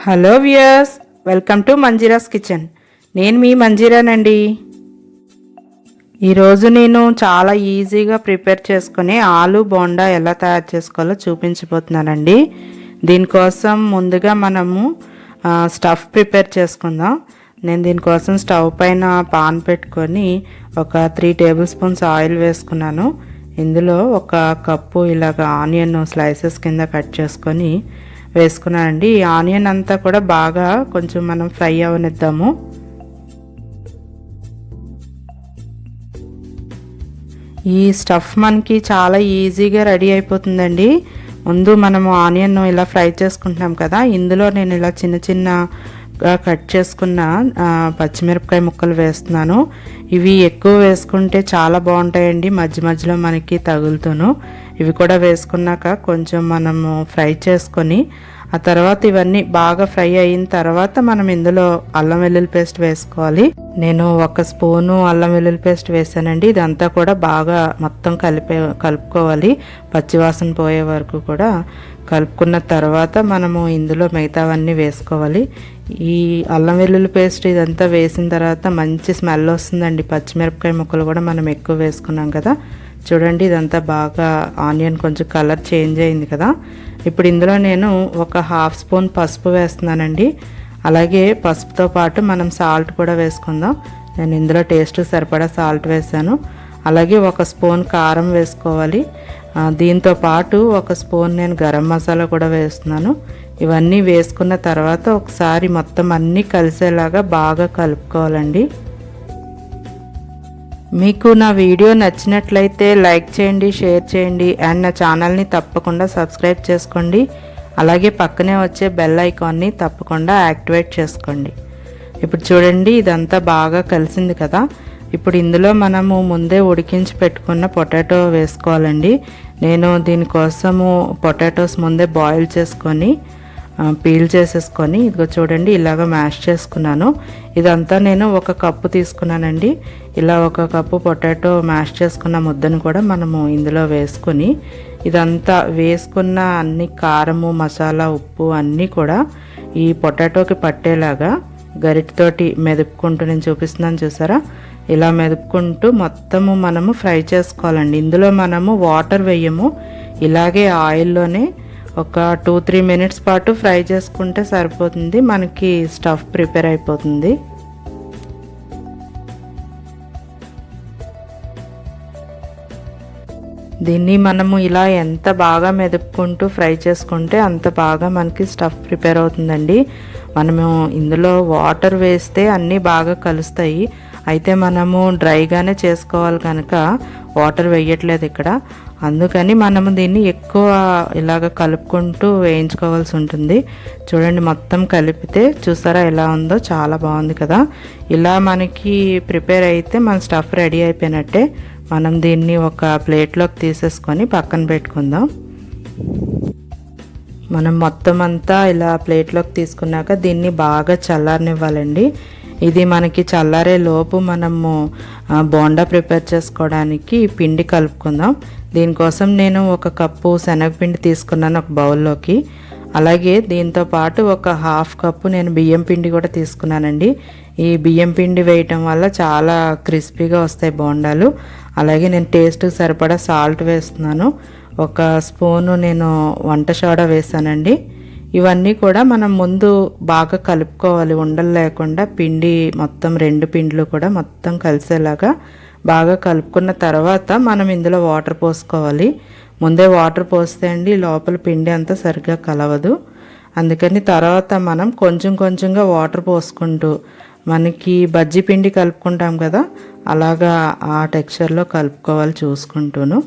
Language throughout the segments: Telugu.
Hello viewers, welcome to Manjira's kitchen. నేను మీ మంజీరానండి. ఈరోజు నేను చాలా ఈజీగా ప్రిపేర్ చేసుకుని ఆలు బోండా ఎలా తయారు చేసుకోవాలో చూపించబోతున్నానండి. దీనికోసం ముందుగా మనము స్టఫ్ ప్రిపేర్ చేసుకుందాం. నేను దీనికోసం స్టవ్ పైన పాన్ పెట్టుకొని ఒక 3 టేబుల్ స్పూన్స్ ఆయిల్ వేసుకున్నాను. ఇందులో ఒక కప్పు ఇలాగ ఆనియన్ స్లైసెస్ కింద కట్ చేసుకొని వేసుకున్నానండి. ఈ ఆనియన్ అంతా కూడా బాగా కొంచెం మనం ఫ్రై అవనిద్దాము. ఈ స్టఫ్ మనకి చాలా ఈజీగా రెడీ అయిపోతుందండి. ముందు మనము ఆనియన్ ఇలా ఫ్రై చేసుకుంటున్నాం కదా, ఇందులో నేను ఇలా చిన్న చిన్నగా కట్ చేసుకున్న పచ్చిమిరపకాయ ముక్కలు వేస్తున్నాను. ఇవి ఎక్కువ వేసుకుంటే చాలా బాగుంటాయండి, మధ్య మధ్యలో మనకి తగులుతూను. ఇవి కూడా వేసుకున్నాక కొంచెం మనము ఫ్రై చేసుకొని ఆ తర్వాత ఇవన్నీ బాగా ఫ్రై అయిన తర్వాత మనం ఇందులో అల్లం వెల్లుల్లి పేస్ట్ వేసుకోవాలి. నేను 1 స్పూను అల్లం వెల్లుల్లి పేస్ట్ వేసానండి. ఇదంతా కూడా బాగా మొత్తం కలుపుకోవాలి, పచ్చివాసన పోయే వరకు కూడా కలుపుకున్న తర్వాత మనము ఇందులో మిగతావన్నీ వేసుకోవాలి. ఈ అల్లం వెల్లుల్లి పేస్ట్ ఇదంతా వేసిన తర్వాత మంచి స్మెల్ వస్తుందండి. పచ్చిమిరపకాయ ముక్కలు కూడా మనం ఎక్కువ వేసుకున్నాం కదా. చూడండి, ఇదంతా బాగా ఆనియన్ కొంచెం కలర్ చేంజ్ అయింది కదా. ఇప్పుడు ఇందులో నేను ఒక 1/2 స్పూన్ పసుపు వేస్తున్నానండి. అలాగే పసుపుతో పాటు మనం సాల్ట్ కూడా వేసుకుందాం. నేను ఇందులో టేస్ట్కి సరిపడా సాల్ట్ వేసాను. అలాగే 1 స్పూన్ కారం వేసుకోవాలి. దీంతో పాటు 1 స్పూన్ నేను గరం మసాలా కూడా వేస్తున్నాను. ఇవన్నీ వేసుకున్న తర్వాత ఒకసారి మొత్తం అన్నీ కలిసేలాగా బాగా కలుపుకోవాలండి. మీకు నా వీడియో నచ్చినట్లయితే లైక్ చేయండి, షేర్ చేయండి అండ్ నా ఛానల్ని తప్పకుండా సబ్స్క్రైబ్ చేసుకోండి. అలాగే పక్కనే వచ్చే బెల్ ఐకాన్ని తప్పకుండా యాక్టివేట్ చేసుకోండి. ఇప్పుడు చూడండి, ఇదంతా బాగా కలిసింది కదా. ఇప్పుడు ఇందులో మనము ముందే ఉడికించి పెట్టుకున్న పొటాటో వేసుకోవాలండి. నేను దీనికోసము పొటాటోస్ ముందే బాయిల్ చేసుకొని పీల్ చేసేసుకొని ఇదిగో చూడండి ఇలాగ మ్యాష్ చేసుకున్నాను. ఇదంతా నేను 1 కప్పు తీసుకున్నానండి. ఇలా 1 కప్పు పొటాటో మ్యాష్ చేసుకున్న ముద్దను కూడా మనము ఇందులో వేసుకొని ఇదంతా వేసుకున్న అన్ని కారము, మసాలా, ఉప్పు అన్నీ కూడా ఈ పొటాటోకి పట్టేలాగా గరిటతోటి మెదుపుకుంటూ నేను చూపిస్తున్నాను, చూసారా? ఇలా మెదుపుకుంటూ మొత్తము మనము ఫ్రై చేసుకోవాలండి. ఇందులో మనము వాటర్ వేయము, ఇలాగే ఆయిల్లోనే ఒక 2-3 మినిట్స్ పాటు ఫ్రై చేసుకుంటే సరిపోతుంది, మనకి స్టఫ్ ప్రిపేర్ అయిపోతుంది. దీన్ని మనము ఇలా ఎంత బాగా మెదుపుకుంటూ ఫ్రై చేసుకుంటే అంత బాగా మనకి స్టఫ్ ప్రిపేర్ అవుతుందండి. మనము ఇందులో వాటర్ వేస్తే అన్నీ బాగా కలుస్తాయి. అయితే మనము డ్రైగానే చేసుకోవాలి కనుక వాటర్ వేయట్లేదు ఇక్కడ. అందుకని మనము దీన్ని ఎక్కువ ఇలాగ కలుపుకుంటూ వేయించుకోవాల్సి ఉంటుంది. చూడండి, మొత్తం కలిపితే చూసారా ఎలా ఉందో, చాలా బాగుంది కదా. ఇలా మనకి ప్రిపేర్ అయితే మన స్టఫ్ రెడీ అయిపోయినట్టే. మనం దీన్ని ఒక ప్లేట్లోకి తీసేసుకొని పక్కన పెట్టుకుందాం. మనం మొత్తం అంతా ఇలా ప్లేట్లోకి తీసుకున్నాక దీన్ని బాగా చల్లారనివ్వాలండి. ఇది మనకి చల్లారే లోపు మనము బోండా ప్రిపేర్ చేసుకోవడానికి పిండి కలుపుకుందాం. దీనికోసం నేను 1 కప్పు శనగపిండి తీసుకున్నాను ఒక బౌల్లోకి. అలాగే దీంతో పాటు ఒక 1/2 కప్పు నేను బియ్యం పిండి కూడా తీసుకున్నానండి. ఈ బియ్యం పిండి వేయటం వల్ల చాలా క్రిస్పీగా వస్తాయి బోండాలు. అలాగే నేను టేస్ట్కి సరిపడా సాల్ట్ వేస్తున్నాను. 1 స్పూను నేను వంట సోడా వేసానండి. ఇవన్నీ కూడా మనం ముందు బాగా కలుపుకోవాలి, ఉండలు లేకుండా. పిండి మొత్తం 2 పిండిలు కూడా మొత్తం కలిసేలాగా బాగా కలుపుకున్న తర్వాత మనం ఇందులో వాటర్ పోసుకోవాలి. ముందే వాటర్ పోస్తే అండి లోపల పిండి అంతా సరిగ్గా కలవదు. అందుకని తర్వాత మనం కొంచెం కొంచెంగా వాటర్ పోసుకుంటూ మనకి బజ్జీ పిండి కలుపుకుంటాం కదా, అలాగా ఆ టెక్స్చర్లో కలుపుకోవాలి చూసుకుంటూను.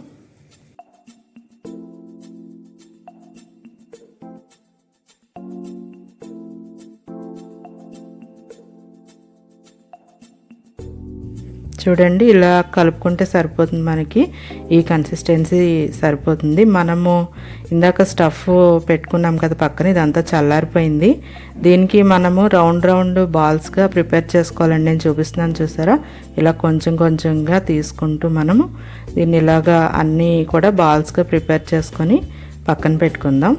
చూడండి, ఇలా కలుపుకుంటే సరిపోతుంది, మనకి ఈ కన్సిస్టెన్సీ సరిపోతుంది. మనము ఇందాక స్టఫ్ పెట్టుకున్నాం కదా పక్కన, ఇదంతా చల్లారిపోయింది. దీనికి మనము రౌండ్ బాల్స్గా ప్రిపేర్ చేసుకోవాలండి. నేను చూపిస్తున్నాను, చూసారా? ఇలా కొంచెం కొంచెంగా తీసుకుంటూ మనము దీన్ని ఇలాగా అన్నీ కూడా బాల్స్గా ప్రిపేర్ చేసుకొని పక్కన పెట్టుకుందాం.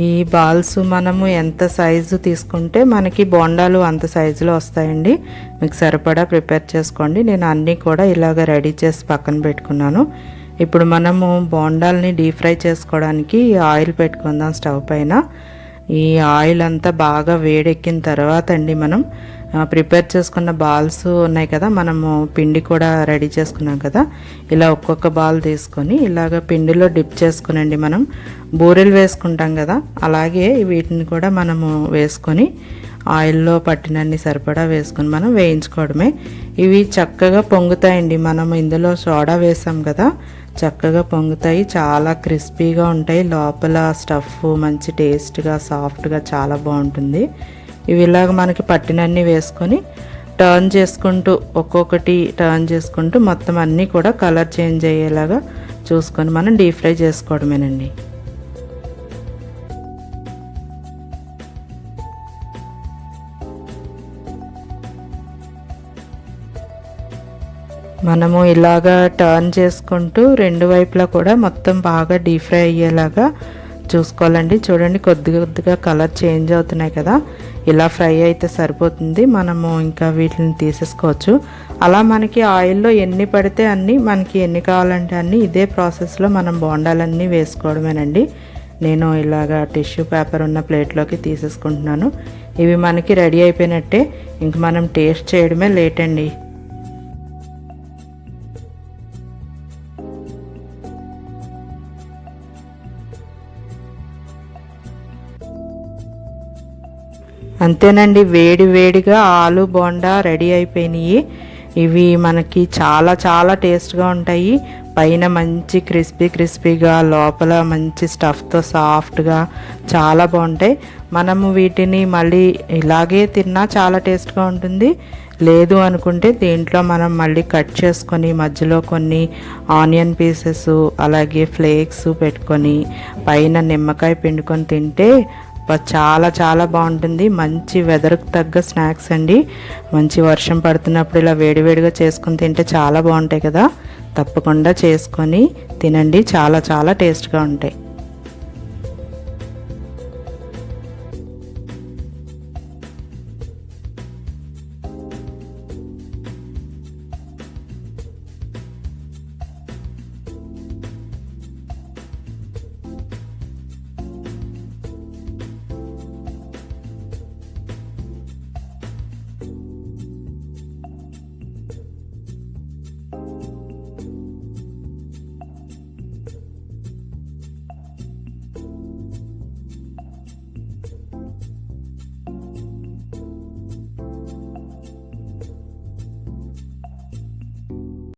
ఈ బాల్స్ మనము ఎంత సైజు తీసుకుంటే మనకి బోండాలు అంత సైజులో వస్తాయండి. మీకు సరిపడా ప్రిపేర్ చేసుకోండి. నేను అన్నీ కూడా ఇలాగ రెడీ చేసి పక్కన పెట్టుకున్నాను. ఇప్పుడు మనము బోండాల్ని డీప్ ఫ్రై చేసుకోవడానికి ఆయిల్ పెట్టుకుందాం స్టవ్ పైన. ఈ ఆయిల్ అంతా బాగా వేడెక్కిన తర్వాత అండి మనం ప్రిపేర్ చేసుకున్న బాల్స్ ఉన్నాయి కదా, మనము పిండి కూడా రెడీ చేసుకున్నాం కదా, ఇలా ఒక్కొక్క బాల్ తీసుకొని ఇలాగ పిండిలో డిప్ చేసుకునండి. మనం బూరెలు వేసుకుంటాం కదా, అలాగే వీటిని కూడా మనము వేసుకొని ఆయిల్లో పట్టినన్ని సరిపడా వేసుకొని మనం వేయించుకోవడమే. ఇవి చక్కగా పొంగుతాయండి. మనం ఇందులో సోడా వేసాం కదా, చక్కగా పొంగుతాయి. చాలా క్రిస్పీగా ఉంటాయి. లోపల స్టఫ్ మంచి టేస్ట్గా సాఫ్ట్గా చాలా బాగుంటుంది. ఇవి ఇలాగ మనకి పట్టినన్ని వేసుకొని టర్న్ చేసుకుంటూ ఒక్కొక్కటి టర్న్ చేసుకుంటూ మొత్తం అన్నీ కూడా కలర్ చేంజ్ అయ్యేలాగా చూసుకొని మనం డీప్ ఫ్రై చేసుకోవడమేనండి. మనము ఇలాగా టర్న్ చేసుకుంటూ రెండు వైపులా కూడా మొత్తం బాగా డీప్ ఫ్రై అయ్యేలాగా చూసుకోవాలండి. చూడండి, కొద్ది కొద్దిగా కలర్ చేంజ్ అవుతున్నాయి కదా, ఇలా ఫ్రై అయితే సరిపోతుంది. మనము ఇంకా వీటిని తీసేసుకోవచ్చు. అలా మనకి ఆయిల్లో ఎన్ని పడితే అన్నీ, మనకి ఎన్ని కావాలంటే అన్నీ ఇదే ప్రాసెస్లో మనం బోండాలన్నీ వేసుకోవడమేనండి. నేను ఇలాగా టిష్యూ పేపర్ ఉన్న ప్లేట్లోకి తీసేసుకుంటున్నాను. ఇవి మనకి రెడీ అయిపోయినట్టే. ఇంక మనం టేస్ట్ చేయడమే లేట్ అండి. అంతేనండి, వేడి వేడిగా ఆలు బోండా రెడీ అయిపోయినాయి. ఇవి మనకి చాలా చాలా టేస్ట్గా ఉంటాయి. పైన మంచి క్రిస్పీగా, లోపల మంచి స్టఫ్తో సాఫ్ట్గా చాలా బాగుంటాయి. మనము వీటిని మళ్ళీ ఇలాగే తిన్నా చాలా టేస్ట్గా ఉంటుంది. లేదు అనుకుంటే దీంట్లో మనం మళ్ళీ కట్ చేసుకొని మధ్యలో కొన్ని ఆనియన్ పీసెస్ అలాగే ఫ్లేక్స్ పెట్టుకొని పైన నిమ్మకాయ పిండుకొని తింటే చాలా చాలా బాగుంటుంది. మంచి వెదర్కి తగ్గ స్నాక్స్ అండి. మంచి వర్షం పడుతున్నప్పుడు ఇలా వేడివేడిగా చేసుకొని తింటే చాలా బాగుంటాయి కదా. తప్పకుండా చేసుకొని తినండి, చాలా చాలా టేస్ట్గా ఉంటాయి.